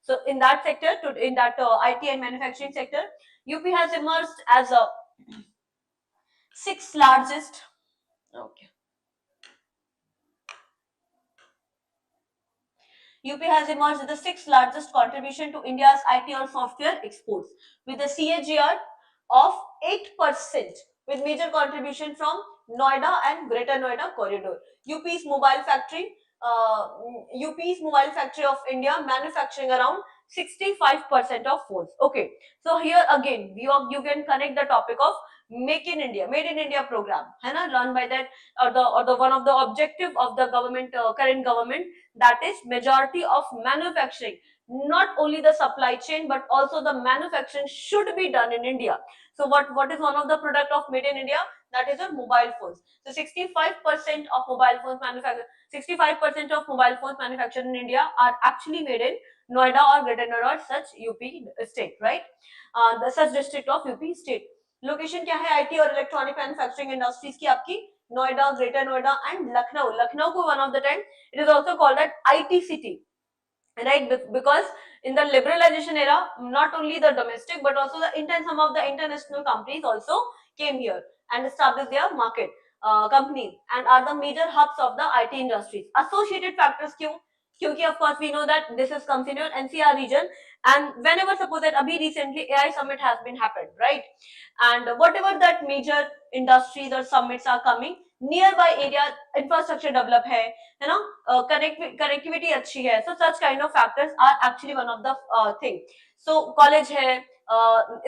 So in that sector, in that IT and manufacturing sector, UP has emerged as a sixth largest. Okay. UP has emerged as the sixth largest contribution to India's IT or software exports, with a CAGR of 8%, with major contribution from Noida and Greater Noida corridor. UP's mobile factory, UP's mobile factory of India manufacturing around 65% of phones. Okay, so here again you can connect the topic of Make in India, Made in India program, है ना, run by that, or the one of the objective of the government, current government, that is majority of manufacturing, not only the supply chain but also the manufacturing should be done in India. So what is one of the product of Made in India? That is a mobile phones. So 65% of mobile phones manufactured, 65% of mobile phones manufactured in India are actually made in Noida or Greater Noida or such UP state, right? The such district of UP state. Location क्या है IT और electronic manufacturing industries की? आपकी Noida, greater Noida and Lucknow. Lucknow को one of the time it is also called at IT city, right? Because in the liberalization era, not only the domestic but also some of the international companies also came here and established their market companies and are the major hubs of the IT industries. Associated factors क्यों? क्योंकि of course we know that this is comes in your NCR region, and whenever suppose that abhi recently AI summit has been happened, right? And whatever that major industries or summits are coming, nearby area infrastructure develop है ना, connectivity अच्छी है, so such kind of factors are actually one of the thing. So college है,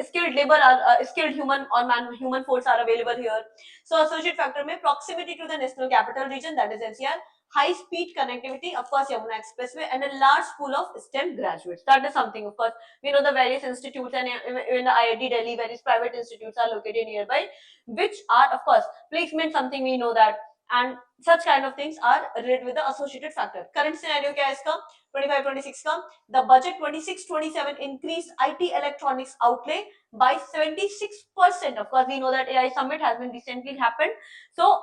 skilled labor skilled human or human force are available here. So associate factor में proximity to the national capital region, that is NCR, high speed connectivity, of course Yamuna Expressway, and a large pool of STEM graduates. That is something, of course we know the various institutes, and in the IIT Delhi various private institutes are located nearby, which are of course placement, something we know that, and such kind of things are related with the associated factor. Current scenario क्या है इसका? 25-26 का, the budget 26-27 increased IT electronics outlay by 76%. Of course we know that AI summit has been recently happened, so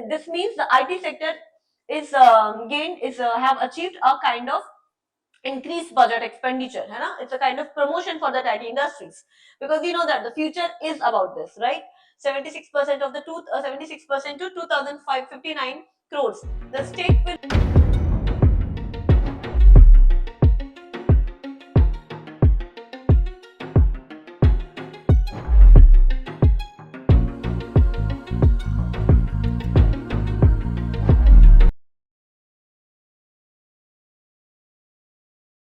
this means the IT sector is have achieved a kind of increased budget expenditure, है ना? It's a kind of promotion for the IT industries, because we know that the future is about this, right? 76% of the 76% to 2,559 crores. The state will